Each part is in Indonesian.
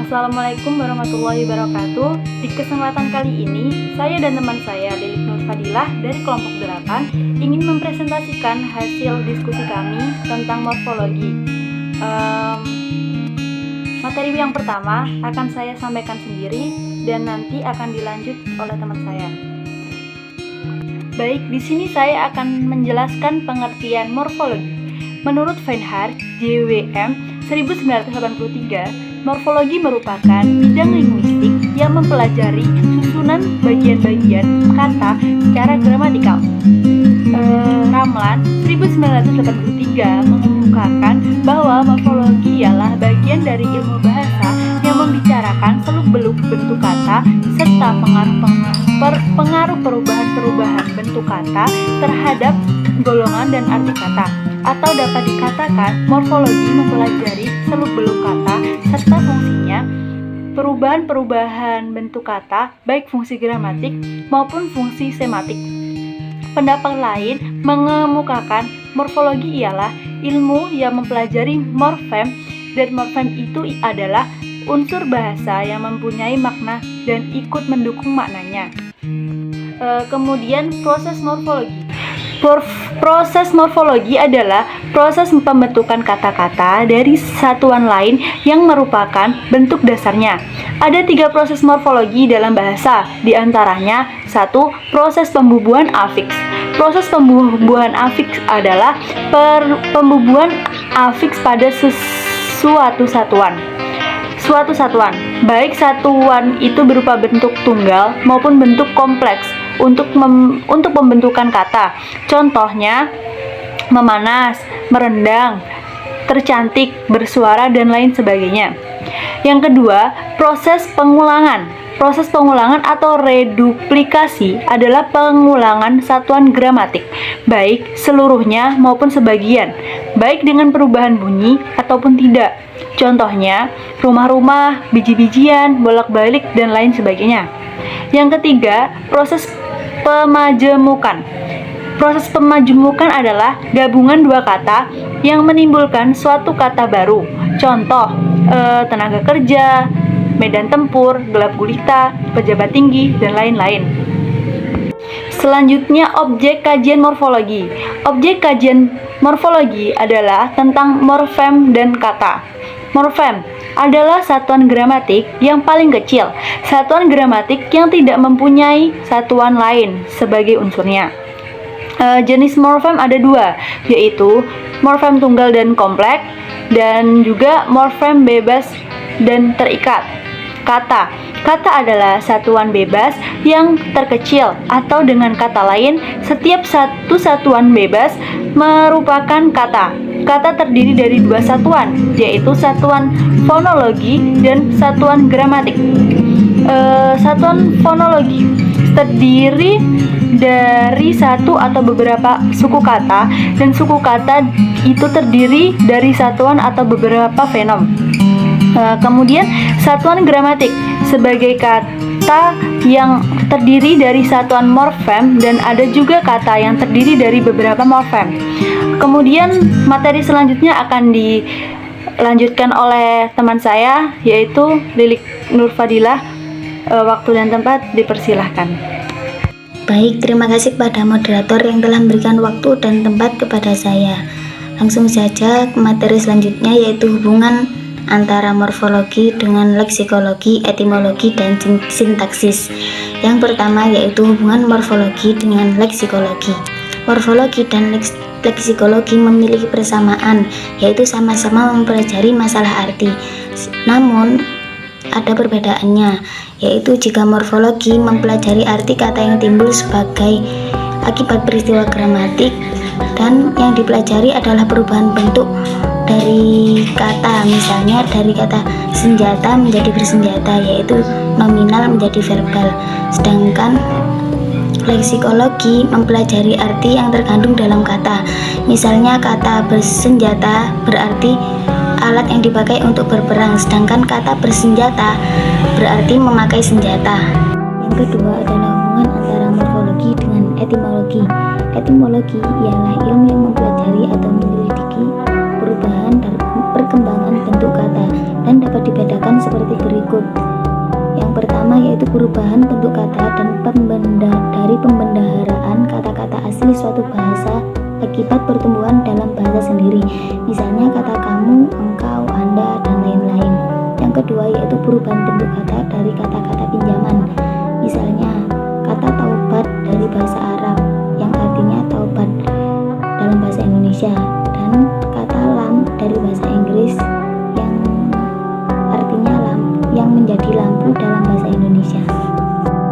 Assalamualaikum warahmatullahi wabarakatuh. Di kesempatan kali ini, saya dan teman saya Lilik Nur Fadilah dari kelompok 8 ingin mempresentasikan hasil diskusi kami tentang morfologi. Materi yang pertama akan saya sampaikan sendiri dan nanti akan dilanjut oleh teman saya. Baik, di sini saya akan menjelaskan pengertian morfologi. Menurut Feinhardt, JWM 1983, morfologi merupakan bidang linguistik yang mempelajari susunan bagian-bagian kata secara gramatikal. Ramlan 1983 mengemukakan bahwa morfologi ialah bagian dari ilmu bahasa yang membicarakan seluk-beluk bentuk kata serta pengaruh perubahan-perubahan bentuk kata terhadap golongan dan arti kata. Atau dapat dikatakan morfologi mempelajari seluk-beluk kata serta fungsinya, perubahan-perubahan bentuk kata baik fungsi gramatik maupun fungsi sematik. Pendapat lain mengemukakan morfologi ialah ilmu yang mempelajari morfem, dan morfem itu adalah unsur bahasa yang mempunyai makna dan ikut mendukung maknanya. Kemudian proses morfologi. Proses morfologi adalah proses pembentukan kata-kata dari satuan lain yang merupakan bentuk dasarnya. Ada 3 proses morfologi dalam bahasa, diantaranya 1. Proses pembubuhan afiks. Proses pembubuhan afiks adalah pembubuhan afiks pada suatu satuan, baik satuan itu berupa bentuk tunggal maupun bentuk kompleks untuk pembentukan kata. Contohnya memanas, merendang, tercantik, bersuara, dan lain sebagainya. Yang kedua, proses pengulangan. Proses pengulangan atau reduplikasi adalah pengulangan satuan gramatik, baik seluruhnya maupun sebagian, baik dengan perubahan bunyi ataupun tidak. Contohnya, rumah-rumah, biji-bijian, bolak-balik, dan lain sebagainya. Yang ketiga, proses pemajemukan. Proses pemajemukan adalah gabungan 2 kata yang menimbulkan suatu kata baru. Contoh, tenaga kerja, medan tempur, gelap gulita, pejabat tinggi, dan lain-lain. Selanjutnya, objek kajian morfologi. Objek kajian morfologi adalah tentang morfem dan kata. Morfem adalah satuan gramatik yang paling kecil, satuan gramatik yang tidak mempunyai satuan lain sebagai unsurnya. Jenis morfem ada 2, yaitu morfem tunggal dan kompleks, dan juga morfem bebas dan terikat. Kata adalah satuan bebas yang terkecil, atau dengan kata lain, setiap satu satuan bebas merupakan kata. Kata terdiri dari 2 satuan, yaitu satuan fonologi dan satuan gramatik. Satuan fonologi terdiri dari satu atau beberapa suku kata, dan suku kata itu terdiri dari satuan atau beberapa fenom. Kemudian satuan gramatik sebagai kata yang terdiri dari satuan morfem, dan ada juga kata yang terdiri dari beberapa morfem. Kemudian materi selanjutnya akan dilanjutkan oleh teman saya, yaitu Lilik Nur Fadilah. Waktu dan tempat dipersilahkan. Baik, terima kasih kepada moderator yang telah memberikan waktu dan tempat kepada saya. Langsung saja ke materi selanjutnya, yaitu hubungan antara morfologi dengan leksikologi, etimologi, dan sintaksis. Yang pertama yaitu hubungan morfologi dengan leksikologi. Morfologi dan leksikologi memiliki persamaan, yaitu sama-sama mempelajari masalah arti. Namun ada perbedaannya, yaitu jika morfologi mempelajari arti kata yang timbul sebagai akibat peristiwa gramatik, dan yang dipelajari adalah perubahan bentuk dari kata, misalnya dari kata senjata menjadi bersenjata, yaitu nominal menjadi verbal. Sedangkan leksikologi mempelajari arti yang terkandung dalam kata, misalnya kata bersenjata berarti alat yang dipakai untuk berperang, sedangkan kata bersenjata berarti memakai senjata. Yang kedua adalah hubungan antara morfologi dengan etimologi. Etimologi ialah ilmu yang mempelajari atau menyelidiki perubahan dan perkembangan bentuk kata, dan dapat dibedakan seperti berikut. berikut. Yang pertama yaitu perubahan bentuk kata dan dari pembendaharaan kata-kata asli suatu bahasa akibat pertumbuhan dalam bahasa sendiri, misalnya kata kamu, engkau, anda, dan lain-lain. Yang kedua yaitu perubahan bentuk kata dari kata-kata pinjaman, misalnya kata taubat dari bahasa Arab yang artinya taubat dalam bahasa Indonesia, dan kata lam dari bahasa Inggris yang artinya lampu, yang menjadi lampu dalam bahasa Indonesia.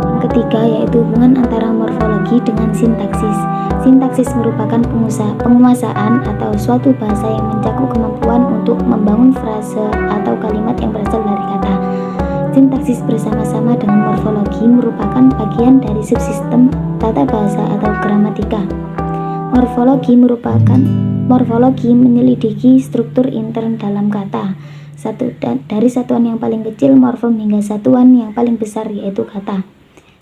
Yang ketiga yaitu hubungan antara morfologi dengan sintaksis. Sintaksis merupakan penguasaan atau suatu bahasa yang mencakup kemampuan untuk membangun frase atau kalimat yang berasal dari kata. Sintaksis bersama-sama dengan morfologi merupakan bagian dari subsistem tata bahasa atau gramatika. Morfologi menyelidiki struktur intern dalam kata. Dari satuan yang paling kecil morfem hingga satuan yang paling besar yaitu kata.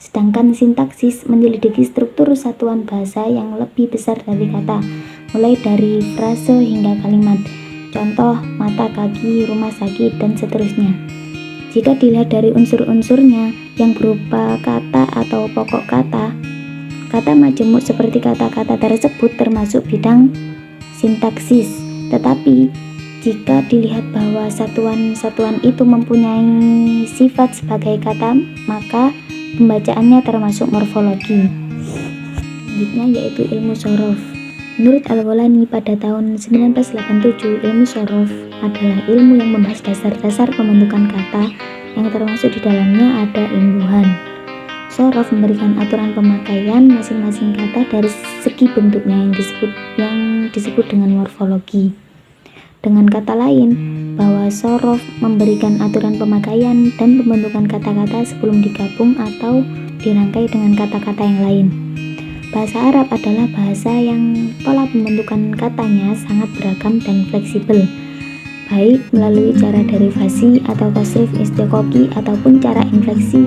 Sedangkan sintaksis menyelidiki struktur satuan bahasa yang lebih besar dari kata, mulai dari frase hingga kalimat. Contoh, mata, kaki, rumah sakit, dan seterusnya. Jika dilihat dari unsur-unsurnya yang berupa kata atau pokok kata majemuk seperti kata-kata tersebut termasuk bidang sintaksis. Tetapi jika dilihat bahwa satuan-satuan itu mempunyai sifat sebagai kata, maka pembacaannya termasuk morfologi. Selanjutnya yaitu ilmu sorof. Menurut Al-Gholani pada tahun 1987, ilmu sorof adalah ilmu yang membahas dasar-dasar pembentukan kata yang termasuk di dalamnya ada imbuhan. Sorof memberikan aturan pemakaian masing-masing kata dari segi bentuknya yang disebut dengan morfologi. Dengan kata lain, bahwa sorof memberikan aturan pemakaian dan pembentukan kata-kata sebelum digabung atau dirangkai dengan kata-kata yang lain. Bahasa Arab adalah bahasa yang pola pembentukan katanya sangat beragam dan fleksibel, baik melalui cara derivasi atau tasrif istiqoqi ataupun cara infleksi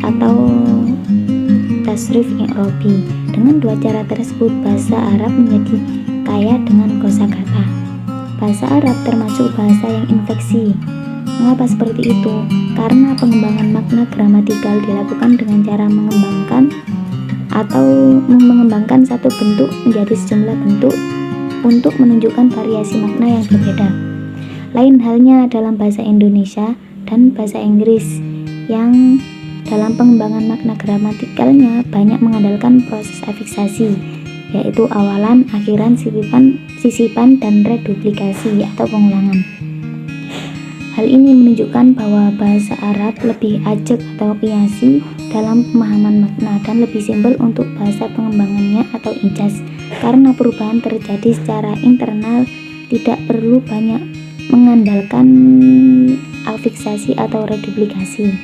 atau tasrif i'robi. Dengan dua cara tersebut, bahasa Arab menjadi kaya dengan kosakata. Bahasa Arab termasuk bahasa yang infleksi. Mengapa seperti itu? Karena pengembangan makna gramatikal dilakukan dengan cara mengembangkan satu bentuk menjadi sejumlah bentuk untuk menunjukkan variasi makna yang berbeda. Lain halnya dalam bahasa Indonesia dan bahasa Inggris yang dalam pengembangan makna gramatikalnya banyak mengandalkan proses afiksasi, yaitu awalan, akhiran, sisipan, dan reduplikasi atau pengulangan. Hal ini menunjukkan bahwa bahasa Arab lebih ajeg atau qiyasi dalam pemahaman makna dan lebih simpel untuk bahasa pengembangannya atau ijaz, karena perubahan terjadi secara internal, tidak perlu banyak mengandalkan afiksasi atau reduplikasi.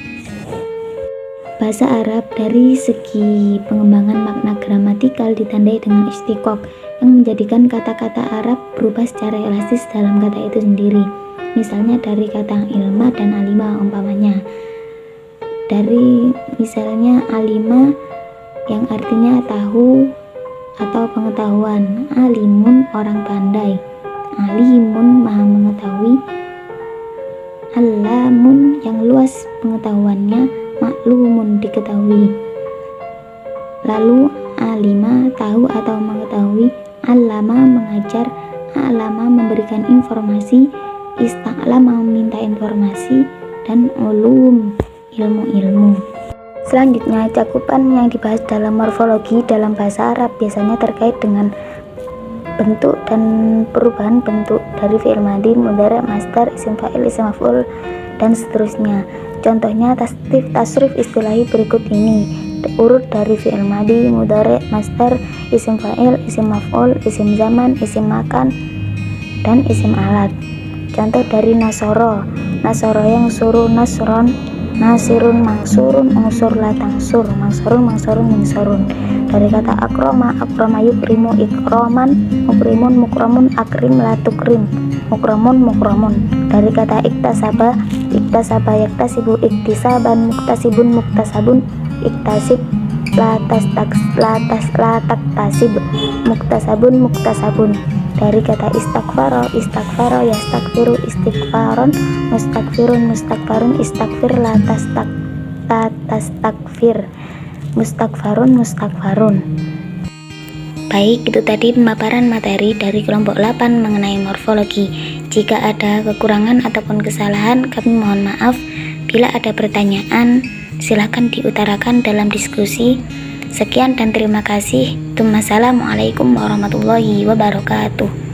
Bahasa Arab dari segi pengembangan makna gramatikal ditandai dengan istiqoq yang menjadikan kata-kata Arab berubah secara elastis dalam kata itu sendiri. Misalnya dari kata ilma dan alima umpamanya. Dari misalnya alima yang artinya tahu atau pengetahuan, alimun orang pandai, alimun maha mengetahui, alamun yang luas pengetahuannya, maklumun diketahui. Lalu alima tahu atau mengetahui, alama mengajar, alama memberikan informasi, ista'lama meminta informasi, dan ulum ilmu-ilmu. Selanjutnya, cakupan yang dibahas dalam morfologi dalam bahasa Arab biasanya terkait dengan bentuk dan perubahan bentuk dari fi'il madhi, mudhari', masdar, isim fa'il, isim maf'ul, dan seterusnya. Contohnya tasrif istilahi berikut ini. Urut dari fi'il madhi, mudhari', masdar, isim fa'il, isim maf'ul, isim zaman, isim makan, dan isim alat. Contoh dari nasoro yang suruh nasron, nasirun mangsurun, unsur la tangsur, mangsurun minsurun. Dari kata akroma yukrimu ikroman, mukrimun mukramun, akrim la tukrim, mukramun. Dari kata iktasaba yaktasibu, iktisaban muktasibun, iktasib la taktasib, muktasabun. dari kata istaghfaro, istaghfaro, yastaghfiru, istighfaron, mustaghfirun, mustaghfarun, istaghfir, latastakfir, mustaghfarun, mustaghfarun. Baik, itu tadi pemaparan materi dari kelompok 8 mengenai morfologi. Jika ada kekurangan ataupun kesalahan, kami mohon maaf. Bila ada pertanyaan, silahkan diutarakan dalam diskusi. Sekian dan terima kasih. Assalamualaikum warahmatullahi wabarakatuh.